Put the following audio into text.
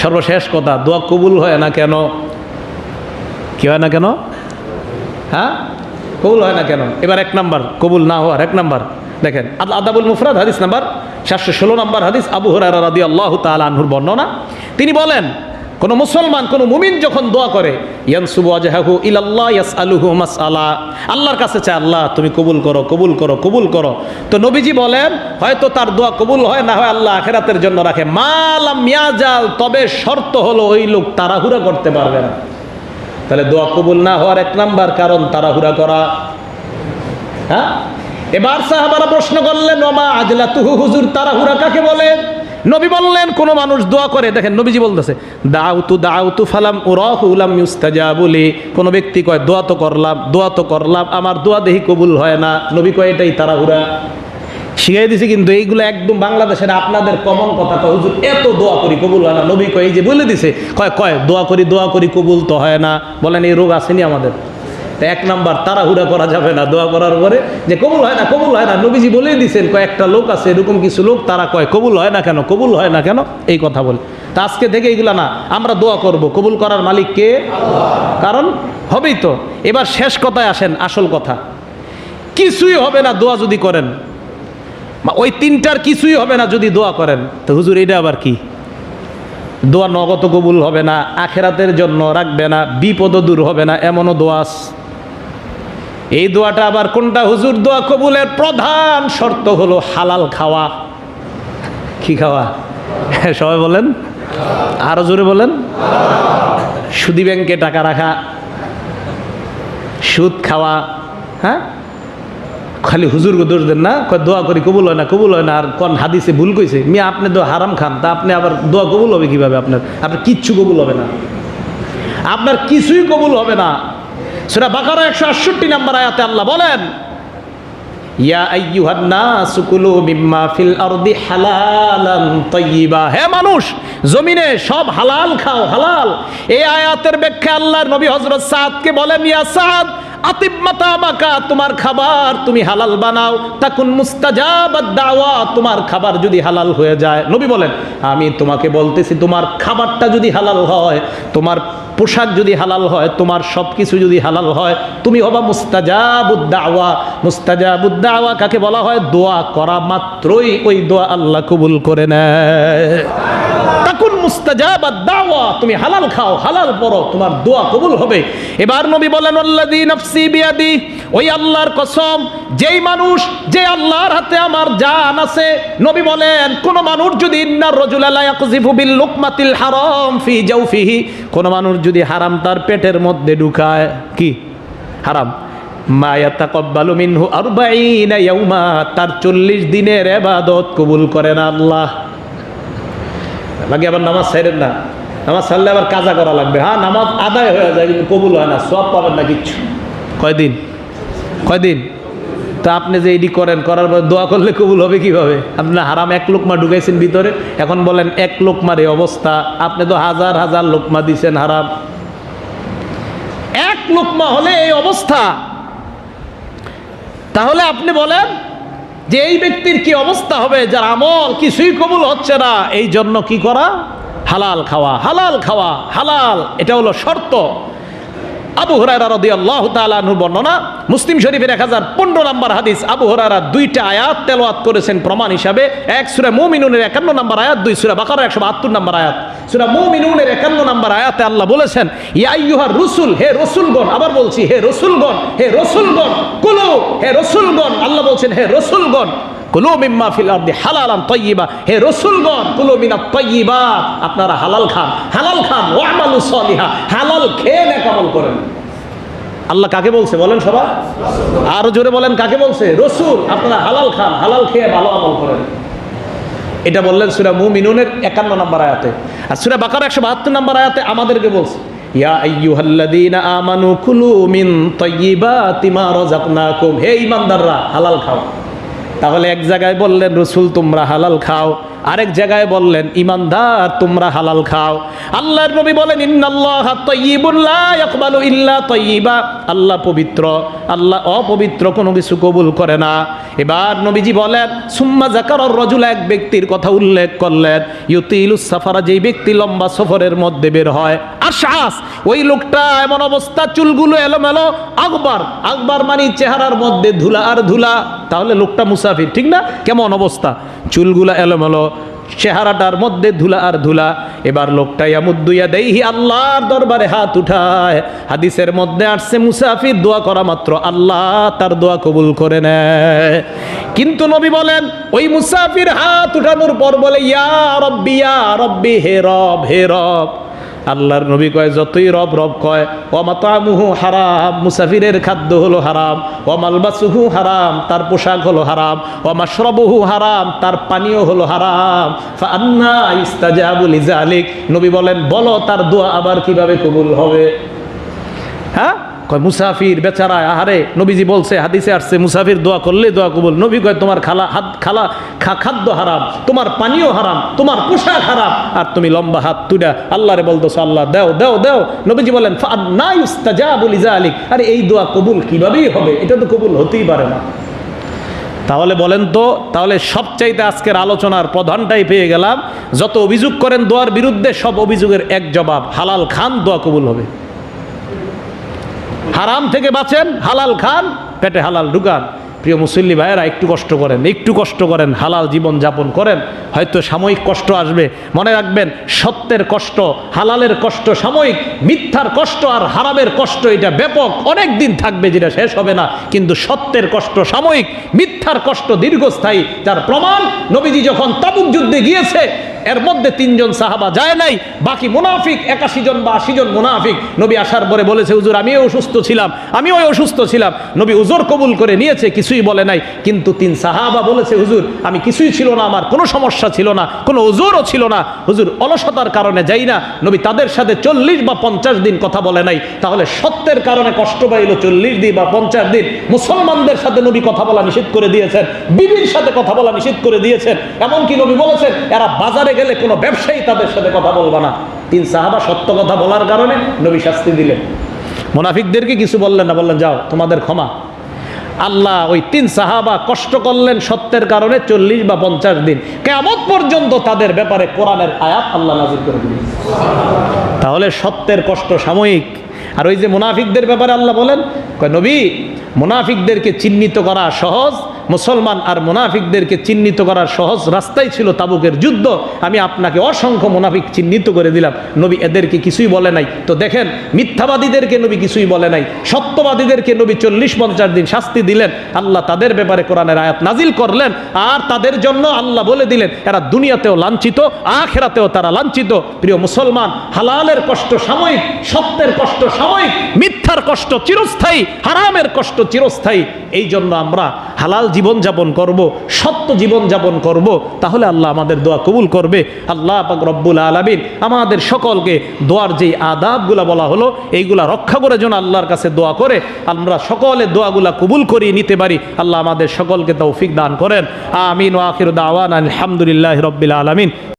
সর্বশেষ কথা, দোয়া কবুল হয় না কেন? কি হয় না কেন? হ্যাঁ, কবুল হয় না কেন? এবার এক নাম্বার কবুল না হওয়ার এক নাম্বার দেখেন, আদাবুল মুফরাদ হাদিস নাম্বার 716 নম্বর হাদিস, আবু হুরায়রা রাদিয়াল্লাহু তাআলা আনহুর বর্ণনা। তিনি বলেন, কোন মুসলমান, কোন মুমিন যখন দোয়া করে, ইয়ানসুবু ওয়াজহাহু ইলাল্লাহ ইয়াসআলুহু মাসআলা, আল্লাহর কাছে চায়, আল্লাহ তুমি কবুল করো, কবুল করো, কবুল করো। তো নবীজি বলেন, হয়তো তার দোয়া কবুল হয়, না হয় আল্লাহ আখিরাতের জন্য রাখে। মালাম ইয়াজাল, তবে শর্ত হলো ওই লোক তাড়াহুড়া করতে পারবে না। তাহলে দোয়া কবুল না হওয়ার এক নাম্বার কারণ তাড়াহুড়া করা। হ্যাঁ, এবার সাহাবারা প্রশ্ন করলেন, ওমা আজলাতুহু, হুজুর তাড়াহুড়া কাকে বলে? নবী বললেন, কোন মানুষ দোয়া করে, দেখেন নবীজি বলতেছে, দাউতু ফালাম উরাহু লাম ইউস্তাজাবু লি, কোন ব্যক্তি কয় দোয়া তো করলাম, আমার দোয়া দেখি কবুল হয় না, নবী কয় এটাই তাড়াহুড়া। শিখাই দিছি কিন্তু এইগুলো একদম বাংলাদেশের আপনাদের কমন কথা, কয় হুজুর এত দোয়া করি কবুল হয় না, নবী কয় এই যে বলে দিছে, কয় দোয়া করি কবুল তো হয় না। বলেন এই রোগ আসেনি আমাদের? এক নাম্বার, তাড়াহুড়া করা যাবে না দোয়া করার পরে, যে কবুল হয় না। নবীজি বলেই দিয়েছেন, কয়েকটা লোক আছে এরকম, কিছু লোক তারা কয় কবুল হয় না কেন এই কথা বলে। তা আজকে থেকে এইগুলা না, আমরা দোয়া করব, কবুল করার মালিক কে? কারণ হবেই তো। এবার শেষ কথায় আসেন, আসল কথা, কিছুই হবে না দোয়া যদি করেন, ওই তিনটার কিছুই হবে না যদি দোয়া করেন, তো হুজুর এটা আবার কি? দোয়া নগদ কবুল হবে না, আখেরাতের জন্য রাখবে না, বিপদ দূর হবে না, এমনও দোয়া আছে। এই দোয়াটা আবার কোনটা হুজুর? দোয়া কবুলের প্রধান শর্ত হলো হালাল খাওয়া। কি খাওয়া? সবাই বলেন, আরো জোরে বলেন। সুদী ব্যাংকে টাকা রাখা, সুদ খাওয়া। হ্যাঁ, খালি হুজুর গো দোষ দেন না, দোয়া করি কবুল হয় না, আর কোন হাদিসে ভুল কইছে? মিয়া আপনি তো হারাম খান, তা আপনি আবার দোয়া কবুল হবে কিভাবে? আপনার কিচ্ছু কবুল হবে না, আপনার কিছুই কবুল হবে না। সূরা বাকারা 168 নম্বর আয়াতে আল্লাহ বলেন, ইয়া আইয়ুহান নাসু কুলু মিম্মা ফিল আরদি হালালান তাইয়্যিবা, হে মানুষ জমিনে সব হালাল খাও, হালাল। এই আয়াতের ব্যাখ্যা আল্লাহর নবী হযরত সাদকে বলেন, ইয়া সাদ আতিব মাতামাকা, তোমার খাবার তুমি হালাল বানাও, তাকুন মুস্তাজাবাদ দাওয়া, তোমার খাবার যদি হালাল হয়ে যায়, নবী বলেন আমি তোমাকে বলতেছি, তোমার খাবারটা যদি হালাল হয়, তোমার পোশাক যদি হালাল হয়, তোমার সব কিছু যদি হালাল হয়, তুমি হবা মুস্তাজাবুদ দাওয়া। মুস্তাজাবুদ দাওয়া কাকে বলা হয়? দোয়া করা মাত্রই ওই দোয়া আল্লাহ কবুল করে নেয়। তাকুন মুস্তাজাবাদ দাওয়া, তুমি হালাল খাও, হালাল পড়ো, তোমার দোয়া কবুল হবে। এবার নবী বলেন, আল্লাযী নাফসি বিয়াদি, ওই আল্লাহর কসম, যেই মানুষ, যে আল্লাহর হাতে আমার জান আছে, নবী বলেন কোন মানুষ যদি ইন্নার রাজুলা লা ইয়াকযিফু বিল লুকমাতিল হারাম ফি জাওফিহি, কোন মানুষ যদি হারাম তার পেটের মধ্যে ঢুকায়, কি হারাম, মা ইয়াতাকাব্বালু মিনহু 40 ইয়াউমা, তার 40 দিনের ইবাদত কবুল করেন আল্লাহ। লাগে আবার নামাজ ছাড়েন না, নামাজ ছাড়লে আবার কাজা করা লাগবে। হ্যাঁ, নামাজ আদায় হয়ে যায় কিন্তু কবুল হয় না, সওয়াব পাবেন না কিচ্ছু। কয়দিন? তা আপনি যে এডি করার পর দোয়া করলে কবুল হবে কিভাবে? আপনি হারাম এক লোকমা ঢুকাইছেন ভিতরে, এখন বলেন এক লোকমার এই অবস্থা, আপনি তো হাজার হাজার লোকমা দিছেন হারাম, এক লোকমা হলে এই অবস্থা, তাহলে আপনি বলেন যে এই ব্যক্তির কি অবস্থা হবে, যার আমল কিছুই কবুল হচ্ছে না। এই জন্য কি করা? হালাল খাওয়া, হালাল, এটা হলো শর্ত। আবু হুরায়রা রাদিয়াল্লাহু তাআলা আনহু বর্ণনা, মুসলিম শরীফের 1015 নম্বর হাদিস। আবু হুরায়রা দুইটা আয়াত তেলাওয়াত করেছেন প্রমাণ হিসাবে, এক সূরা মুমিনুনের 51 নম্বর আয়াত, 2 সূরা বাকারার 172 নম্বর আয়াত। সূরা মুমিনুনের 51 নম্বর আয়াতে আল্লাহ বলেছেন, ইয়া আইয়ুহার রুসুল, হে রাসূলগণ, আবার বলছি হে রাসূলগণ, কুলু, হে রাসূলগণ, আল্লাহ বলছেন হে রাসূলগণ, কুলু মিম্মা ফিল আরদি হালালান তাইয়্যিবা, হে রাসূলগণ কুলু মিনাত তাইয়্যিবাত, আপনারা হালাল খান, ওয়ামালু সলিহা, হালাল খেয়ে নেক আমল করেন। আল্লাহ কাকে বলছে বলেন সবাই? আরো জোরে বলেন, কাকে বলছে? রাসূল, আপনারা হালাল খান, হালাল খেয়ে ভালো আমল করেন। এটা বললেন সূরা মুমিনুনের 51 নম্বর আয়াতে। আর সূরা বাকারা 172 নম্বর আয়াতে আমাদেরকে বলছে, ইয়া আইয়ুহাল্লাযীনা আমানু কুলু মিন তাইয়্যিবাতি মা রাযাকনাকুম, হে ঈমানদাররা হালাল খাও। তাহলে এক জায়গায় বললেন রসুল তোমরা হালাল খাও, আরেক জায়গায় বললেন ইমানদার তোমরা হালাল খাও। আল্লাহর নবী বলেন ইন্নাল্লাহা তাইয়্যিবুন লা ইয়াকবালু ইল্লা তাইয়্যিবা, আল্লাহ পবিত্র, আল্লাহ অপবিত্র কোনো কিছু কবুল করে না। এবার নবীজি বলেন সুম্মা যাকারার রাজুল, এক ব্যক্তির কথা উল্লেখ করলেন, ইউতিলুস সাফারা, যেই ব্যক্তি লম্বা সফরের মধ্যে বের হয়, আশআস, ওই লোকটা এমন অবস্থা চুলগুলো এলোমেলো, আকবার, আকবার মানে চেহারার মধ্যে ধুলা আর ধুলা, তাহলে লোকটা মুসাফির, ঠিক না? কেমন অবস্থা, চুলগুলা এলোমেলো, চেহারাটার মধ্যে ধুলা আর ধুলা। এবার লোকটা ইয়ামুদ্দুয়া দেইহি, আল্লাহর দরবারে হাত উঠায়। হাদিসের মধ্যে আসছে মুসাফির দোয়া করা মাত্র আল্লাহ তার দোয়া কবুল করে নেয়। কিন্তু নবী বলেন ওই মুসাফির হাত উঠানোর পর বলে ইয়া রব্বি, হে রব, হে রব। আল্লাহর নবী কয় যতই রব রব কয়, ওয়া মাতামুহু হারাম, মুসাফিরের খাদ্য হলো হারাম, ওয়া মালবাসুহু হারাম, তার পোশাক হলো হারাম, ওয়া মাশরাবুহু হারাম, তার পানীয় হলো হারাম, ফা আন্না ইস্তাজাবু লিযালিক, নবী বলেন বলো তার দোয়া আবার কিভাবে কবুল হবে? হ্যাঁ, কয় মুসাফির বেচারা, আহারে, নবীজি বলছে হাদিসে আসছে মুসাফির দোয়া করলে দোয়া কবুল। নবী কয় তোমার খাদ্য হারাম, তোমার পানীয় হারাম, তোমার পোশাক হারাম, আর তুমি লম্বা হাত তুলে আল্লাহরে বলতেছো আল্লাহ দেও দেও দেও। নবীজি বলেন ফান্না ইউস্তাজাবু লিযালিক, আরে এই দোয়া কবুল কিভাবেই হবে? এটা তো কবুল হতেই পারে না। তাহলে বলেন তো, তাহলে সবচাইতে আজকের আলোচনার প্রধানটাই পেয়ে গেলাম, যত অভিযোগ করেন দোয়ার বিরুদ্ধে সব অভিযোগের এক জবাব, হালাল খান দোয়া কবুল হবে। হারাম থেকে বাঁচেন, হালাল খান, পেটে হালাল ঢুকান। প্রিয় মুসল্লি ভাইয়েরা, একটু কষ্ট করেন, একটু কষ্ট করেন, হালাল জীবন যাপন করেন। হয়তো সাময়িক কষ্ট আসবে, মনে রাখবেন সত্যের কষ্ট, হালালের কষ্ট সাময়িক, মিথ্যার কষ্ট আর হারামের কষ্ট এটা ব্যাপক, অনেক দিন থাকবে, যেটা শেষ হবে না। কিন্তু সত্যের কষ্ট সাময়িক, মিথ্যার কষ্ট দীর্ঘস্থায়ী। যার প্রমাণ নবীজি যখন তাবুক যুদ্ধে গিয়েছে, এর মধ্যে 3 জন সাহাবা যায় নাই, বাকি মুনাফিক 81 জন বা 80 জন মুনাফিক। নবী আসার পরে বলেছে হুজুর আমিও অসুস্থ ছিলাম, নবী উজর কবুল করে নিয়েছে, কিছুই বলে নাই। কিন্তু 3 সাহাবা বলেছে হুজুর আমি কিছুই ছিল না, আমার কোনো সমস্যা ছিল না, কোনো উজরও ছিল না, হুজুর অলসতার কারণে যাই না। নবী তাদের সাথে 40 বা 50 দিন কথা বলে নাই। তাহলে সত্যের কারণে কষ্ট পাইল 40 দিন বা 50 দিন। মুসলমানদের সাথে নবী কথা বলা নিষেধ করে দিয়েছেন, বিবির সাথে কথা বলা নিষেধ করে দিয়েছেন। এমনকি নবী বলেছেন এরা বাজারে গেলে কোনো ব্যবসায়ী তাদের সাথে কথা বলবা না। 3 সাহাবা সত্য কথা বলার কারণে নবী শাস্তি দিলেন। মুনাফিকদেরকে কিছু বললেন না, বললেন যাও তোমাদের ক্ষমা। আল্লাহ ওই 3 সাহাবা কষ্ট করলেন সত্যের কারণে 40 বা 50 দিন, কিয়ামত পর্যন্ত তাদের ব্যাপারে কোরআনের আয়াত আল্লাহ নাযিল করে দিলেন। তাহলে সত্যের কষ্ট সাময়িক। আর ওই যে মুনাফিকদের ব্যাপারে আল্লাহ বলেন, কয় নবী মুনাফিকদেরকে চিহ্নিত করা সহজ, মুসলমান আর মুনাফিকদেরকে চিহ্নিত করার সহজ রাস্তাই ছিল তাবুকের যুদ্ধ। আমি আপনাকে অসংখ্য মুনাফিক চিহ্নিত করে দিলাম, নবী এদেরকে কিছুই বলে নাই। তো দেখেন মিথ্যাবাদীদেরকে নবী কিছুই বলে নাই, সত্যবাদীদেরকে নবী 40-50 দিন শাস্তি দিলেন। আল্লাহ তাদের ব্যাপারে কোরআনের আয়াত নাজিল করলেন, আর তাদের জন্য আল্লাহ বলে দিলেন এরা দুনিয়াতেও লাঞ্ছিত, আখিরাতেও তারা লাঞ্ছিত। প্রিয় মুসলমান, হালালের কষ্ট সাময়িক, সত্যের কষ্ট সাময়িক, মিথ্যার কষ্ট চিরস্থায়ী, হারামের কষ্ট চিরস্থায়ী। এই জন্য আমরা হালাল জীবন যাপন করব, সত্য জীবন যাপন করব, তাহলে আল্লাহ আমাদের দোয়া কবুল করবে। আল্লাহ পাক রব্বুল আলামিন আমাদের সকলকে দোয়ার যেই আদাবগুলা বলা হলো এইগুলা রক্ষা করে যেন আল্লাহর কাছে দোয়া করে আমরা সকলে দোয়াগুলা কবুল করিয়ে নিতে পারি। আল্লাহ আমাদের সকলকে তৌফিক দান করেন। আমিন ওয়া আখিরু দাওয়ানা আলহামদুলিল্লাহি রাব্বিল আলামিন।